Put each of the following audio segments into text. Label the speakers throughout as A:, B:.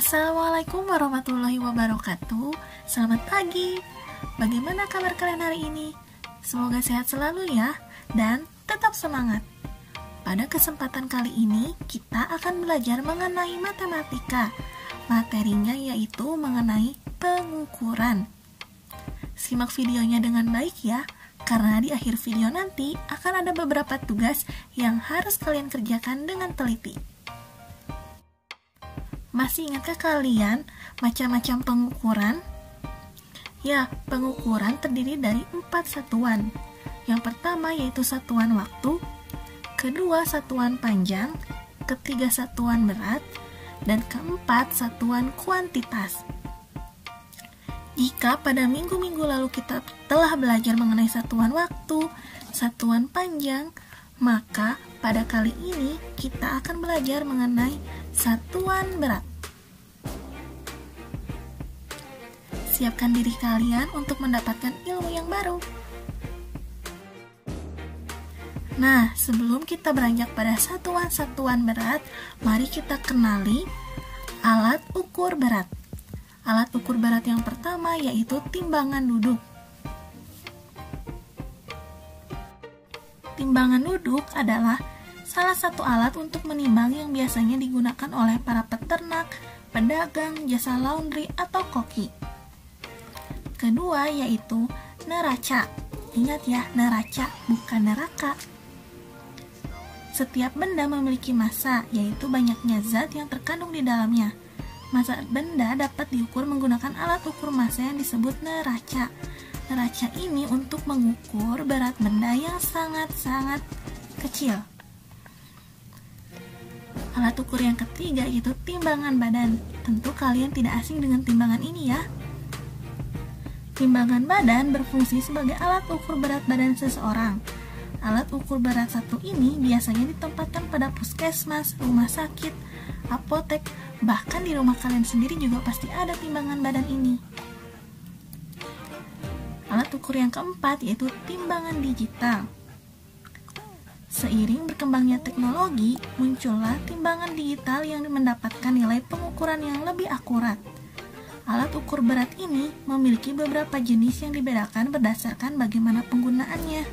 A: Assalamualaikum warahmatullahi wabarakatuh. Selamat pagi. Bagaimana kabar kalian hari ini? Semoga sehat selalu ya, dan tetap semangat. Pada kesempatan kali ini, kita akan belajar mengenai matematika. Materinya yaitu mengenai pengukuran. Simak videonya dengan baik ya, karena di akhir video nanti akan ada beberapa tugas yang harus kalian kerjakan dengan teliti. Masih ingatkah kalian macam-macam pengukuran? Ya, pengukuran terdiri dari 4 satuan. Yang pertama yaitu satuan waktu, kedua satuan panjang, ketiga satuan berat, dan keempat satuan kuantitas. Jika pada minggu-minggu lalu kita telah belajar mengenai satuan waktu, satuan panjang, maka pada kali ini kita akan belajar mengenai satuan berat. Siapkan diri kalian untuk mendapatkan ilmu yang baru. Nah, sebelum kita beranjak pada satuan-satuan berat, mari kita kenali alat ukur berat. Alat ukur berat yang pertama yaitu timbangan duduk. Timbangan duduk adalah salah satu alat untuk menimbang yang biasanya digunakan oleh para peternak, pedagang, jasa laundry, atau koki. Kedua yaitu neraca. Ingat ya, neraca bukan neraka. Setiap benda memiliki massa, yaitu banyaknya zat yang terkandung di dalamnya. Massa benda dapat diukur menggunakan alat ukur massa yang disebut neraca. Neraca ini untuk mengukur berat benda yang sangat-sangat kecil. Alat ukur yang ketiga yaitu timbangan badan. Tentu kalian tidak asing dengan timbangan ini ya. Timbangan badan berfungsi sebagai alat ukur berat badan seseorang. Alat ukur berat satu ini biasanya ditempatkan pada puskesmas, rumah sakit, apotek, bahkan di rumah kalian sendiri juga pasti ada timbangan badan ini. Alat ukur yang keempat yaitu timbangan digital. Seiring berkembangnya teknologi, muncullah timbangan digital yang mendapatkan nilai pengukuran yang lebih akurat. Alat ukur berat ini memiliki beberapa jenis yang dibedakan berdasarkan bagaimana penggunaannya.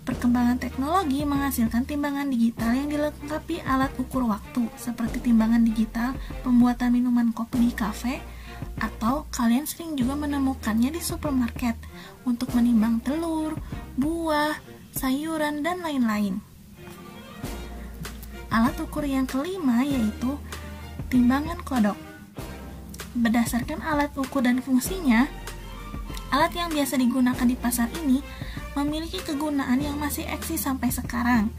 A: Perkembangan teknologi menghasilkan timbangan digital yang dilengkapi alat ukur waktu, seperti timbangan digital pembuatan minuman kopi di kafe, atau kalian sering juga menemukannya di supermarket untuk menimbang telur, buah, sayuran, dan lain-lain. Alat ukur yang kelima yaitu timbangan kodok. Berdasarkan alat ukur dan fungsinya, alat yang biasa digunakan di pasar ini memiliki kegunaan yang masih eksis sampai sekarang.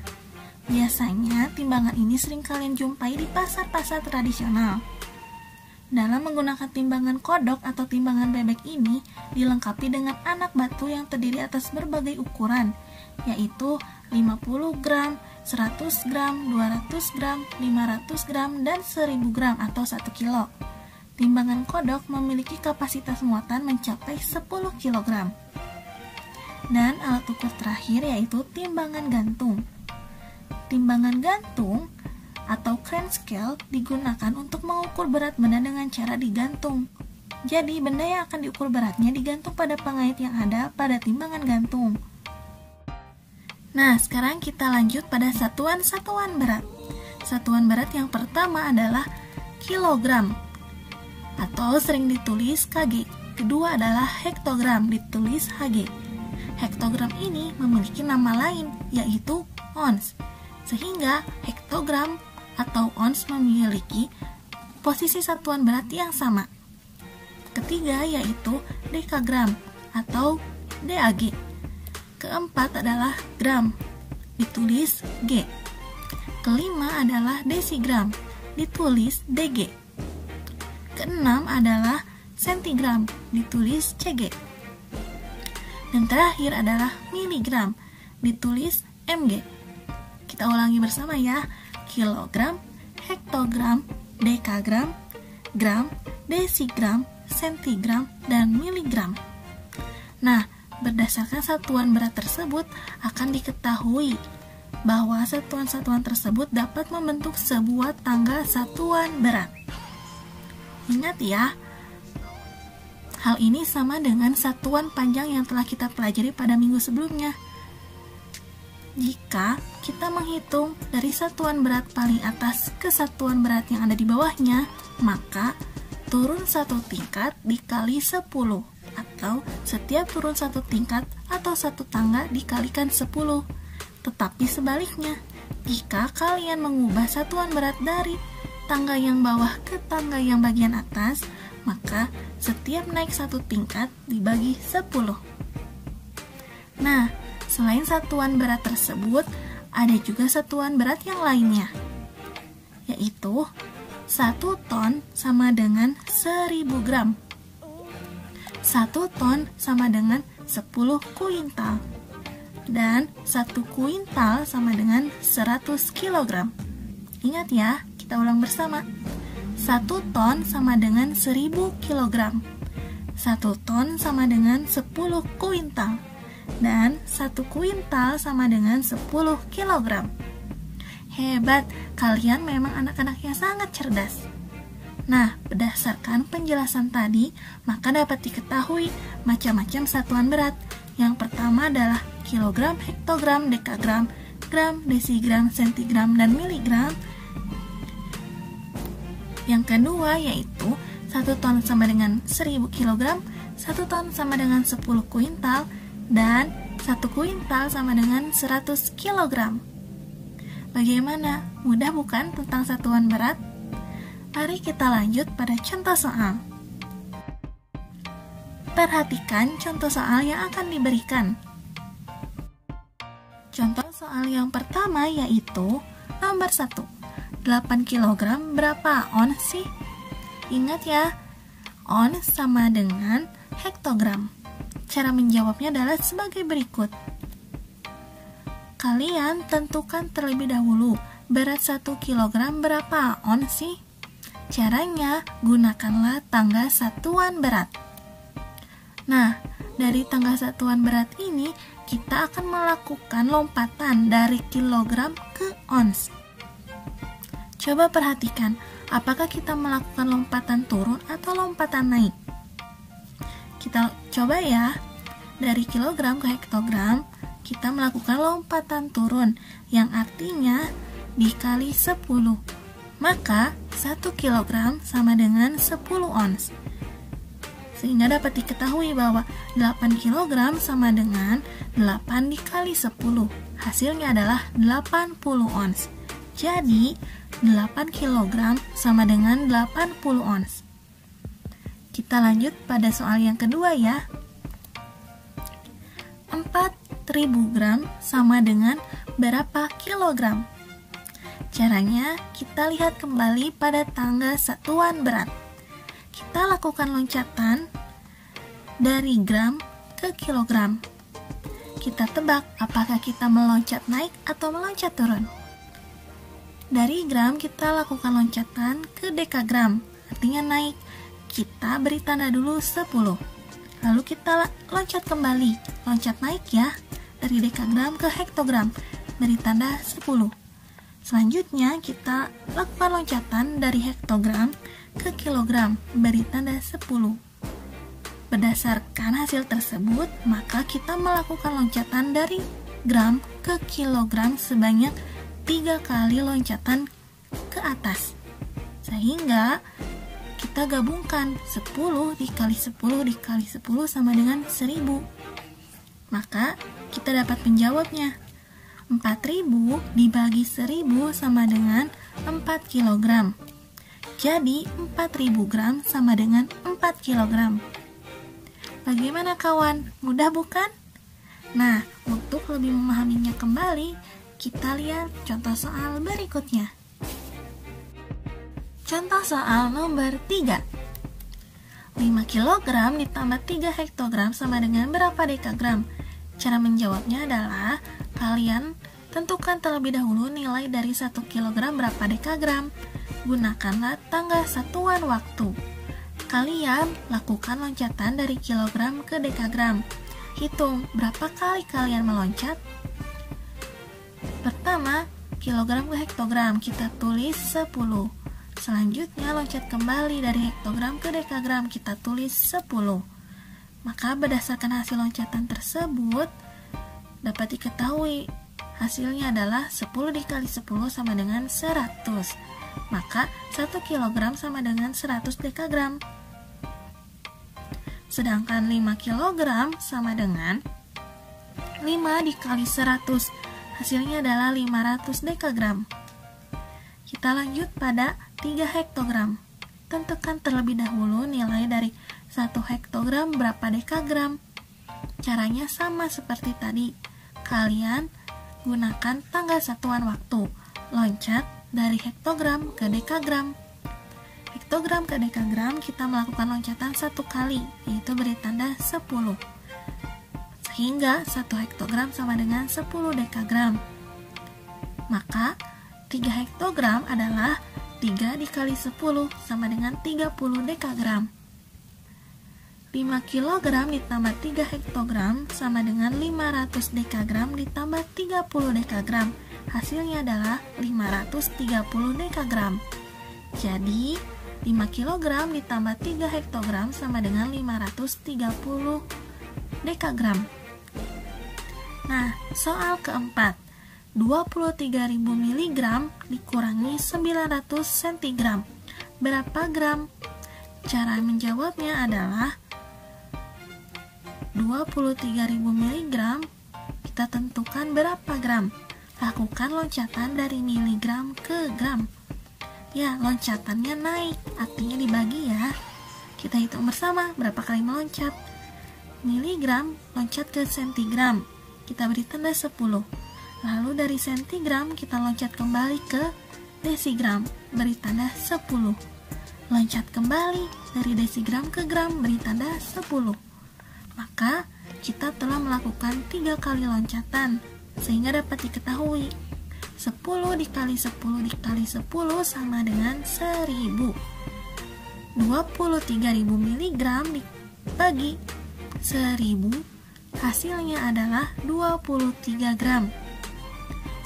A: Biasanya, timbangan ini sering kalian jumpai di pasar-pasar tradisional. Dalam menggunakan timbangan kodok atau timbangan bebek ini, dilengkapi dengan anak batu yang terdiri atas berbagai ukuran, yaitu 50 gram, 100 gram, 200 gram, 500 gram, dan 1000 gram atau 1 kilo. Timbangan kodok memiliki kapasitas muatan mencapai 10 kg. Dan alat ukur terakhir yaitu timbangan gantung. Timbangan gantung atau crane scale digunakan untuk mengukur berat benda dengan cara digantung. Jadi, benda yang akan diukur beratnya digantung pada pengait yang ada pada timbangan gantung. Nah, sekarang kita lanjut pada satuan-satuan berat. Satuan berat yang pertama adalah kilogram, atau sering ditulis kg. Kedua adalah hektogram, ditulis hg. Hektogram ini memiliki nama lain, yaitu ons. Sehingga hektogram atau ons memiliki posisi satuan berat yang sama. Ketiga yaitu dekagram atau DAG. Keempat adalah gram, ditulis G. Kelima adalah desigram, ditulis DG. Keenam adalah sentigram, ditulis CG. Dan terakhir adalah miligram, ditulis MG. Kita ulangi bersama ya. Kilogram, hektogram, dekagram, gram, desigram, sentigram, dan miligram. Nah, berdasarkan satuan berat tersebut akan diketahui bahwa satuan-satuan tersebut dapat membentuk sebuah tangga satuan berat. Ingat ya, hal ini sama dengan satuan panjang yang telah kita pelajari pada minggu sebelumnya. Jika kita menghitung dari satuan berat paling atas ke satuan berat yang ada di bawahnya, maka turun satu tingkat dikali 10, atau setiap turun satu tingkat atau satu tangga dikalikan 10. Tetapi sebaliknya, jika kalian mengubah satuan berat dari tangga yang bawah ke tangga yang bagian atas, maka setiap naik satu tingkat dibagi 10. Nah, selain satuan berat tersebut, ada juga satuan berat yang lainnya, yaitu 1 ton sama dengan 1000 gram. 1 ton sama dengan 10 kuintal. Dan 1 kuintal sama dengan 100 kg. Ingat ya, kita ulang bersama. 1 ton sama dengan 1000 kg. 1 ton sama dengan 10 kuintal. Dan 1 kuintal sama dengan 10 kg. Hebat, kalian memang anak-anak yang sangat cerdas. Nah, berdasarkan penjelasan tadi, maka dapat diketahui macam-macam satuan berat. Yang pertama adalah kilogram, hektogram, dekagram, gram, desigram, sentigram, dan miligram. Yang kedua yaitu 1 ton sama dengan 1000 kg, 1 ton sama dengan 10 kuintal, dan 1 kuintal sama dengan 100 kg. Bagaimana? Mudah bukan tentang satuan berat? Mari kita lanjut pada contoh soal. Perhatikan contoh soal yang akan diberikan. Contoh soal yang pertama yaitu nomor 1. 8 kg berapa ons sih? Ingat ya, ons sama dengan hektogram. Cara menjawabnya adalah sebagai berikut. Kalian tentukan terlebih dahulu berat 1 kg berapa ons sih? Caranya, gunakanlah tangga satuan berat. Nah, dari tangga satuan berat ini, kita akan melakukan lompatan dari kilogram ke ons. Coba perhatikan, apakah kita melakukan lompatan turun atau lompatan naik? Kita coba ya, dari kilogram ke hektogram, kita melakukan lompatan turun, yang artinya dikali 10. Maka 1 kg sama dengan 10 ons. Sehingga dapat diketahui bahwa 8 kg sama dengan 8 dikali 10. Hasilnya adalah 80 ons. Jadi, 8 kg sama dengan 80 ons. Kita lanjut pada soal yang kedua ya. 4000 gram sama dengan berapa kilogram? Caranya, kita lihat kembali pada tangga satuan berat. Kita lakukan loncatan dari gram ke kilogram. Kita tebak apakah kita meloncat naik atau meloncat turun. Dari gram kita lakukan loncatan ke dekagram, artinya naik. Kita beri tanda dulu 10. Lalu kita loncat kembali, loncat naik ya, dari dekagram ke hektogram, beri tanda 10. Selanjutnya kita lakukan loncatan dari hektogram ke kilogram, beri tanda 10. Berdasarkan hasil tersebut, maka kita melakukan loncatan dari gram ke kilogram sebanyak 3 kali loncatan ke atas. Sehingga kita gabungkan 10 dikali 10 dikali 10 sama dengan 1000. Maka kita dapat menjawabnya. 4000 dibagi 1000 sama dengan 4 kg. Jadi 4000 gram sama dengan 4 kg. Bagaimana kawan? Mudah bukan? Nah, untuk lebih memahaminya kembali, kita lihat contoh soal berikutnya. Contoh soal nomor 3. 5 kg ditambah 3 hektogram sama dengan berapa dekagram? Cara menjawabnya adalah kalian tentukan terlebih dahulu nilai dari 1 kg berapa dekagram. Gunakanlah tangga satuan waktu. Kalian lakukan loncatan dari kilogram ke dekagram. Hitung berapa kali kalian meloncat. Pertama, kilogram ke hektogram, kita tulis 10. Selanjutnya loncat kembali dari hektogram ke dekagram, kita tulis 10. Maka berdasarkan hasil loncatan tersebut, dapat diketahui hasilnya adalah 10 dikali 10 sama dengan 100. Maka 1 kilogram sama dengan 100 dekagram. Sedangkan 5 kilogram sama dengan 5 dikali 100. Hasilnya adalah 500 dekagram. Kita lanjut pada 3 hektogram. Tentukan terlebih dahulu nilai dari 1 hektogram berapa dekagram. Caranya sama seperti tadi. Kalian gunakan tanggal satuan waktu. Loncat dari hektogram ke dekagram. Hektogram ke dekagram kita melakukan loncatan 1 kali, yaitu beri tanda 10. Sehingga 1 hektogram sama dengan 10 dekagram. Maka 3 hektogram adalah 3 dikali 10 sama dengan 30 dekagram. 5 kilogram ditambah 3 hektogram sama dengan 500 dekagram ditambah 30 dekagram. Hasilnya adalah 530 dekagram. Jadi, 5 kilogram ditambah 3 hektogram sama dengan 530 dekagram. Nah, soal keempat. 23.000 mg dikurangi 900 cm. Berapa gram? Cara menjawabnya adalah 23.000 mg, kita tentukan berapa gram. Lakukan loncatan dari miligram ke gram. Ya, loncatannya naik, artinya dibagi ya. Kita hitung bersama berapa kali meloncat. Miligram loncat ke sentigram, kita beri tanda 10. Lalu dari sentigram kita loncat kembali ke desigram, beri tanda 10. Loncat kembali dari desigram ke gram, beri tanda 10. Maka kita telah melakukan 3 kali loncatan, sehingga dapat diketahui 10 dikali 10 dikali 10 sama dengan 1000. 23.000 mg dibagi 1000, hasilnya adalah 23 gram.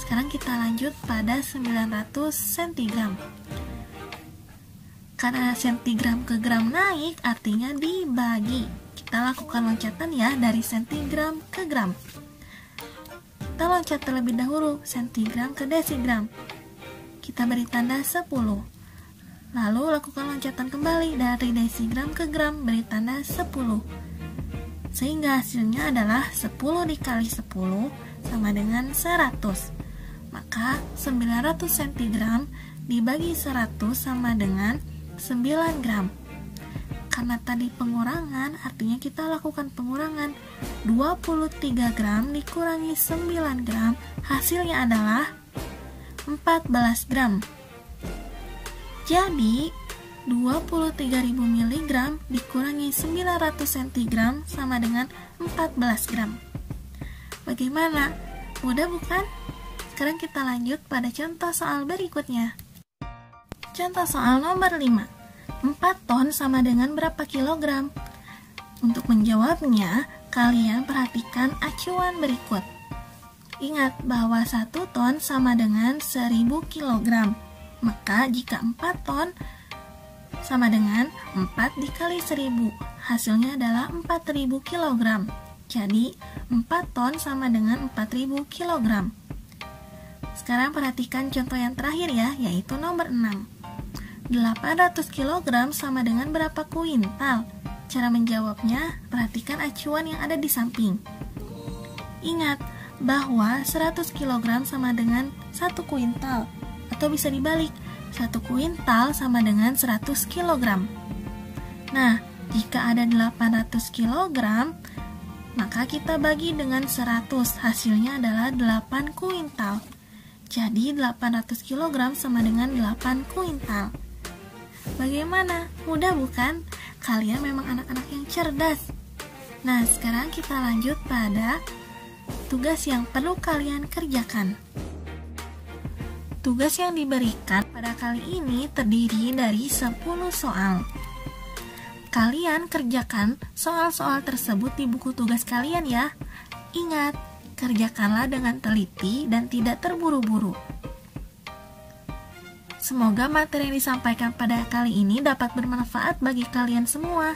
A: Sekarang kita lanjut pada 900 cm. Karena sentigram ke gram naik, artinya dibagi. Kita lakukan loncatan ya dari sentigram ke gram. Kita loncat terlebih dahulu sentigram ke desigram. Kita beri tanda 10. Lalu lakukan loncatan kembali dari desigram ke gram, beri tanda 10. Sehingga hasilnya adalah 10 dikali 10 sama dengan 100. Maka 900 cm dibagi 100 sama dengan 9 gram. Karena tadi pengurangan, artinya kita lakukan pengurangan. 23 gram dikurangi 9 gram, hasilnya adalah 14 gram. Jadi, 23.000 mg dikurangi 900 cm sama dengan 14 gram. Bagaimana? Mudah bukan? Sekarang kita lanjut pada contoh soal berikutnya. Contoh soal nomor 5. 4 ton sama dengan berapa kilogram? Untuk menjawabnya, kalian perhatikan acuan berikut. Ingat bahwa 1 ton sama dengan 1000 kg. Maka jika 4 ton sama dengan 4 dikali 1000, hasilnya adalah 4000 kg. Jadi 4 ton sama dengan 4000 kg. Sekarang perhatikan contoh yang terakhir ya, yaitu nomor 6. 800 kg sama dengan berapa kuintal? Cara menjawabnya, perhatikan acuan yang ada di samping. Ingat bahwa 100 kg sama dengan 1 kuintal, atau bisa dibalik, 1 kuintal sama dengan 100 kg. Nah, jika ada 800 kg, maka kita bagi dengan 100, hasilnya adalah 8 kuintal. Jadi 800 kg sama dengan 8 kuintal. Bagaimana? Mudah bukan? Kalian memang anak-anak yang cerdas. Nah, sekarang kita lanjut pada tugas yang perlu kalian kerjakan. Tugas yang diberikan pada kali ini terdiri dari 10 soal. Kalian kerjakan soal-soal tersebut di buku tugas kalian ya. Ingat, Kerjakanlah dengan teliti dan tidak terburu-buru. Semoga materi yang disampaikan pada kali ini dapat bermanfaat bagi kalian semua.